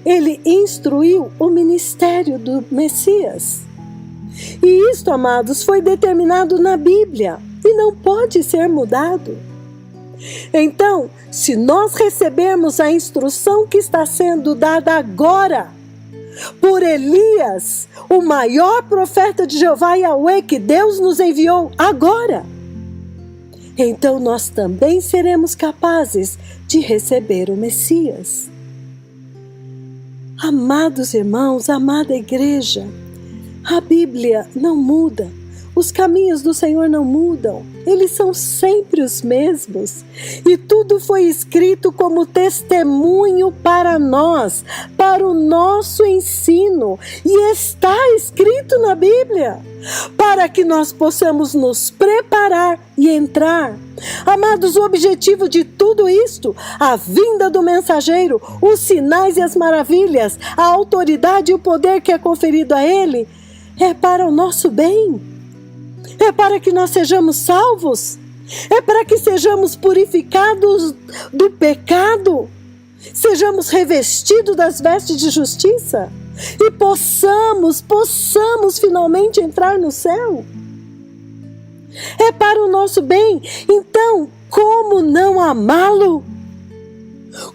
ele instruiu o ministério do Messias. E isto, amados, foi determinado na Bíblia. E não pode ser mudado. Então, se nós recebermos a instrução que está sendo dada agora por Elias, o maior profeta de Jeová Yahweh, que Deus nos enviou agora, então nós também seremos capazes de receber o Messias. Amados irmãos, amada igreja, a Bíblia não muda, os caminhos do Senhor não mudam, eles são sempre os mesmos. E tudo foi escrito como testemunho para nós, para o nosso ensino. E está escrito na Bíblia, para que nós possamos nos preparar e entrar. Amados, o objetivo de tudo isto, a vinda do mensageiro, os sinais e as maravilhas, a autoridade e o poder que é conferido a ele, é para o nosso bem. É para que nós sejamos salvos, é para que sejamos purificados do pecado, sejamos revestidos das vestes de justiça e possamos finalmente entrar no céu. É para o nosso bem, então como não amá-lo?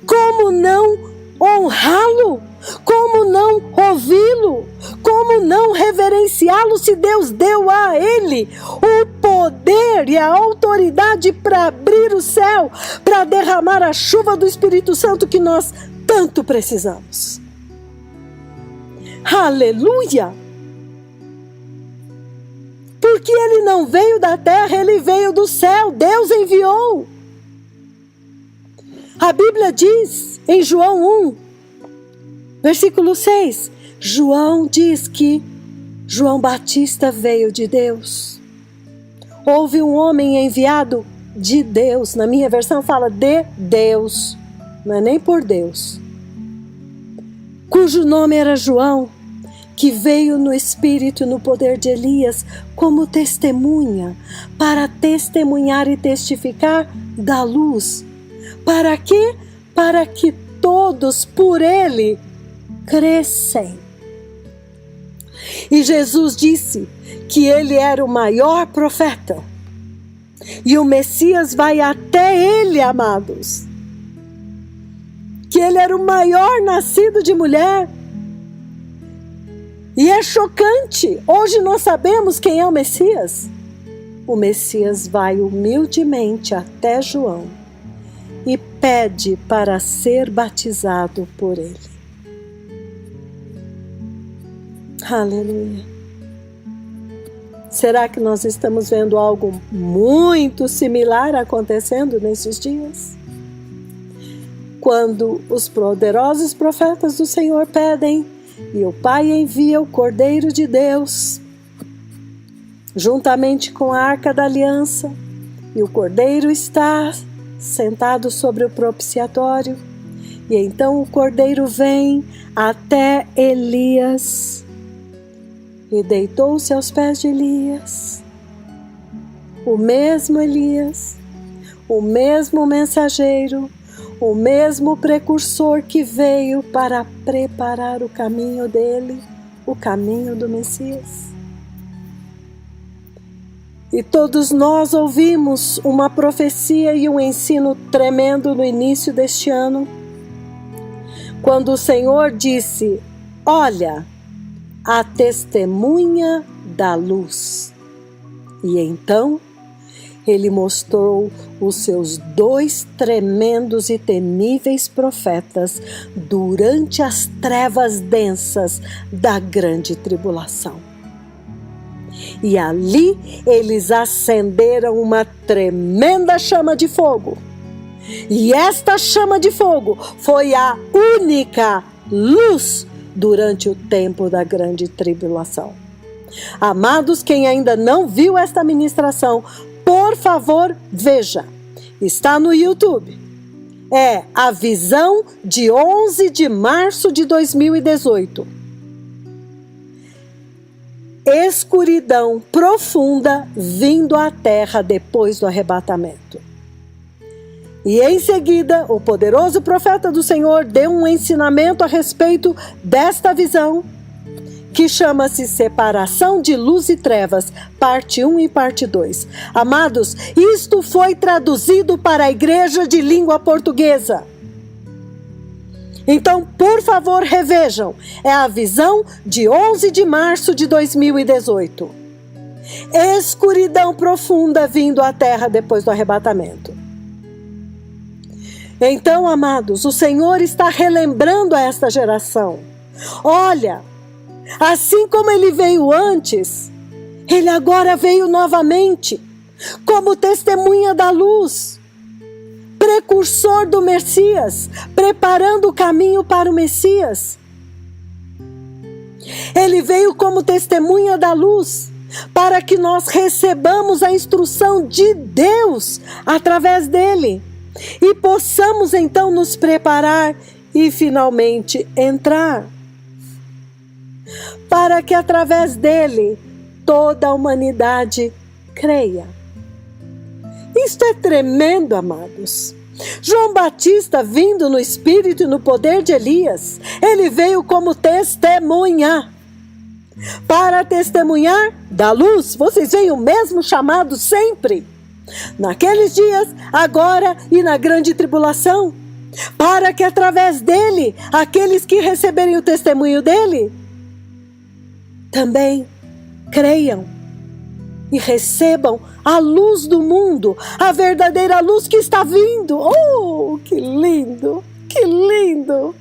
Como não honrá-lo? Como não ouvi-lo? Como não reverenciá-lo se Deus deu a ele o poder e a autoridade para abrir o céu, para derramar a chuva do Espírito Santo que nós tanto precisamos? Aleluia! Porque ele não veio da terra, ele veio do céu, Deus enviou. A Bíblia diz em João 1, versículo 6, João diz que João Batista veio de Deus. Houve um homem enviado de Deus, na minha versão fala de Deus, não é nem por Deus, cujo nome era João, que veio no espírito e no poder de Elias como testemunha, para testemunhar e testificar da luz. Para quê? Para que todos por ele crescem. E Jesus disse que ele era o maior profeta. E o Messias vai até ele, amados. Que ele era o maior nascido de mulher. E é chocante. Hoje nós sabemos quem é o Messias. O Messias vai humildemente até João e pede para ser batizado por ele. Aleluia. Será que nós estamos vendo algo muito similar acontecendo nesses dias? Quando os poderosos profetas do Senhor pedem e o Pai envia o Cordeiro de Deus, juntamente com a Arca da Aliança, e o Cordeiro está sentado sobre o propiciatório, e então o Cordeiro vem até Elias e deitou-se aos pés de Elias. O mesmo Elias, o mesmo mensageiro, o mesmo precursor que veio para preparar o caminho dele, o caminho do Messias. E todos nós ouvimos uma profecia e um ensino tremendo no início deste ano, quando o Senhor disse: olha, a testemunha da luz. E então ele mostrou os seus 2 tremendos e temíveis profetas durante as trevas densas da grande tribulação. E ali eles acenderam uma tremenda chama de fogo. E esta chama de fogo foi a única luz durante o tempo da grande tribulação. Amados, quem ainda não viu esta ministração, por favor, veja. Está no YouTube. É a visão de 11 de março de 2018. Escuridão profunda vindo à terra depois do arrebatamento. E em seguida, o poderoso profeta do Senhor deu um ensinamento a respeito desta visão. que chama-se Separação de Luz e Trevas, parte 1 e parte 2. Amados, isto foi traduzido para a igreja de língua portuguesa. Então, por favor, revejam. É a visão de 11 de março de 2018. Escuridão profunda vindo à terra depois do arrebatamento. Então, amados, o Senhor está relembrando a esta geração. Olha, assim como Ele veio antes, Ele agora veio novamente, como testemunha da luz, precursor do Messias, preparando o caminho para o Messias. Ele veio como testemunha da luz, para que nós recebamos a instrução de Deus através dele, e possamos então nos preparar e finalmente entrar, para que através dele toda a humanidade creia. Isto é tremendo, amados. João Batista, vindo no espírito e no poder de Elias, ele veio como testemunha. Para testemunhar da luz, vocês veem o mesmo chamado sempre. Naqueles dias, agora e na grande tribulação. Para que através dele, aqueles que receberem o testemunho dele, também creiam e recebam a luz do mundo, a verdadeira luz que está vindo. Oh, que lindo, que lindo.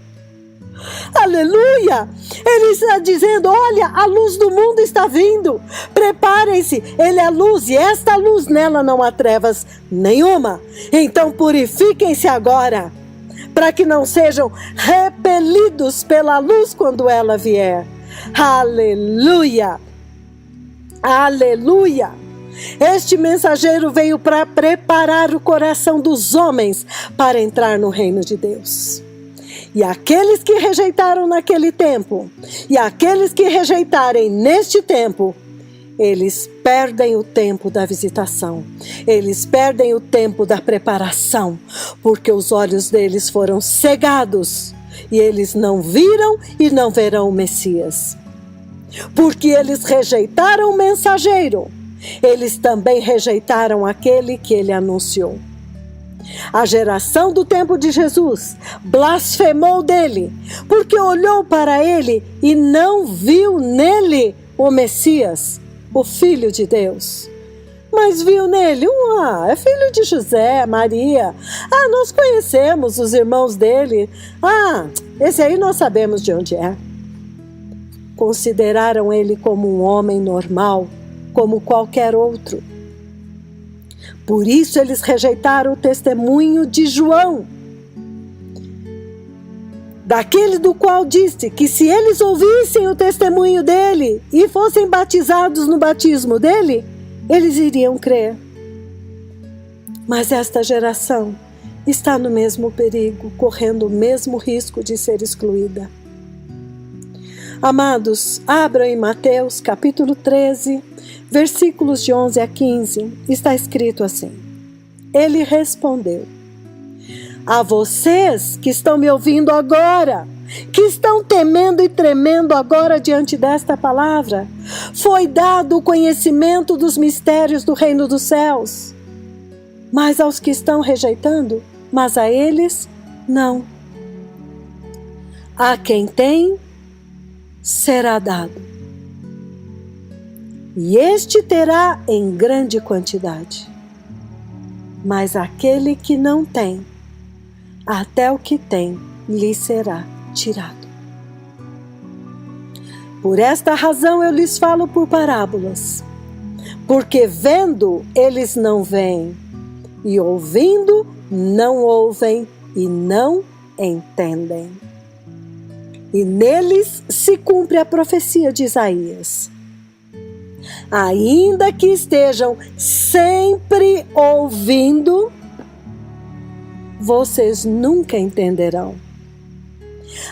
Aleluia! Ele está dizendo, olha, a luz do mundo está vindo. Preparem-se, ele é a luz e esta luz, nela não há trevas nenhuma. Então purifiquem-se agora, para que não sejam repelidos pela luz quando ela vier. Aleluia! Aleluia! Este mensageiro veio para preparar o coração dos homens para entrar no reino de Deus. E aqueles que rejeitaram naquele tempo, e aqueles que rejeitarem neste tempo, eles perdem o tempo da visitação, eles perdem o tempo da preparação, porque os olhos deles foram cegados, e eles não viram e não verão o Messias. Porque eles rejeitaram o mensageiro, eles também rejeitaram aquele que ele anunciou. A geração do tempo de Jesus blasfemou dele, porque olhou para ele e não viu nele o Messias, o Filho de Deus. Mas viu nele, é filho de José, Maria. Nós conhecemos os irmãos dele. Esse aí nós sabemos de onde é. Consideraram ele como um homem normal, como qualquer outro. Por isso eles rejeitaram o testemunho de João, daquele do qual disse que se eles ouvissem o testemunho dele e fossem batizados no batismo dele, eles iriam crer. Mas esta geração está no mesmo perigo, correndo o mesmo risco de ser excluída. Amados, abram em Mateus capítulo 13, versículos de 11 a 15, está escrito assim. Ele respondeu: a vocês que estão me ouvindo agora, que estão temendo e tremendo agora diante desta palavra, foi dado o conhecimento dos mistérios do reino dos céus. Mas aos que estão rejeitando, mas a eles não. A quem tem, será dado, e este terá em grande quantidade. Mas aquele que não tem, até o que tem lhe será tirado. Por esta razão eu lhes falo por parábolas, porque vendo eles não veem, e ouvindo não ouvem e não entendem. E neles se cumpre a profecia de Isaías. Ainda que estejam sempre ouvindo, vocês nunca entenderão.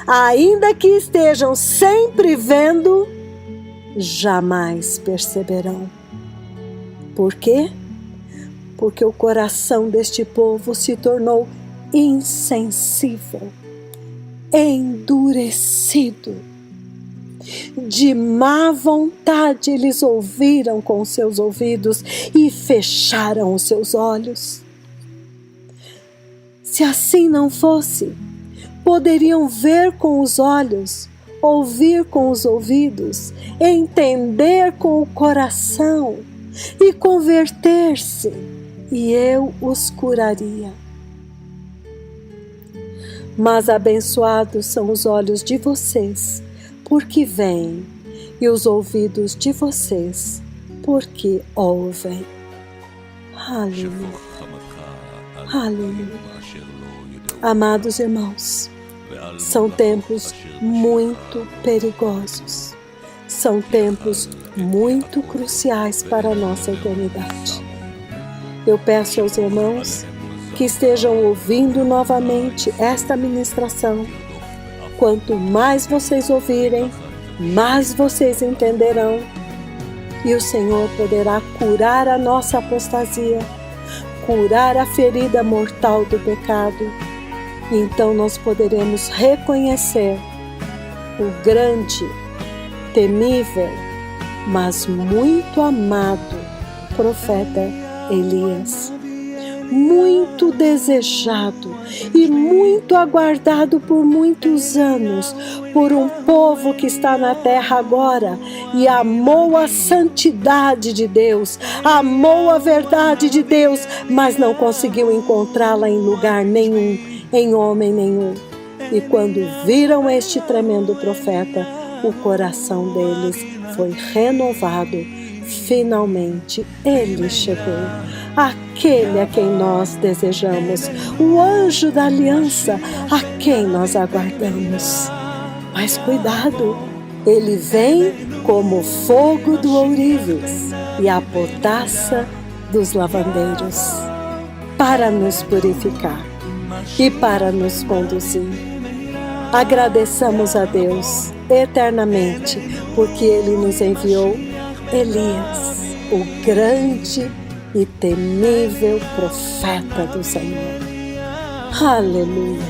Ainda que estejam sempre vendo, jamais perceberão. Por quê? Porque o coração deste povo se tornou insensível, endurecido. De má vontade eles ouviram com seus ouvidos e fecharam os seus olhos. Se assim não fosse, poderiam ver com os olhos, ouvir com os ouvidos, entender com o coração e converter-se, e eu os curaria. Mas abençoados são os olhos de vocês, porque veem, e os ouvidos de vocês, porque ouvem. Aleluia. Aleluia. Amados irmãos, são tempos muito perigosos. São tempos muito cruciais para a nossa eternidade. Eu peço aos irmãos que estejam ouvindo novamente esta ministração. Quanto mais vocês ouvirem, mais vocês entenderão. E o Senhor poderá curar a nossa apostasia, curar a ferida mortal do pecado. E então nós poderemos reconhecer o grande, temível, mas muito amado profeta Elias. Muito desejado e muito aguardado por muitos anos, por um povo que está na terra agora e amou a santidade de Deus, amou a verdade de Deus, mas não conseguiu encontrá-la em lugar nenhum, em homem nenhum. E quando viram este tremendo profeta, o coração deles foi renovado. Finalmente ele chegou, aquele a quem nós desejamos, o anjo da aliança a quem nós aguardamos. Mas cuidado, ele vem como fogo do ourives e a potassa dos lavandeiros, para nos purificar e para nos conduzir. Agradeçamos a Deus eternamente, porque Ele nos enviou Elias, o grande e temível profeta do Senhor. Aleluia!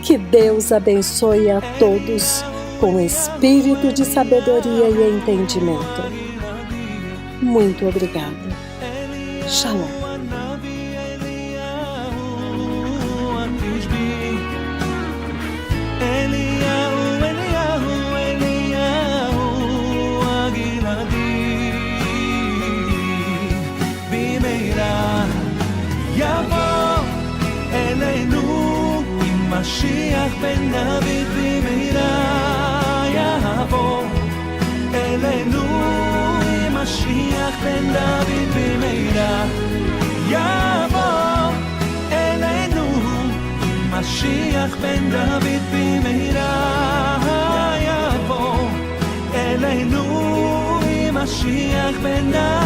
Que Deus abençoe a todos com espírito de sabedoria e entendimento. Muito obrigada. Shalom. משיח בן דוד במהרה יבוא אלינו, משיח בן דוד במהרה יבוא אלינו, משיח בן דוד במהרה יבוא אלינו, משיח בן דוד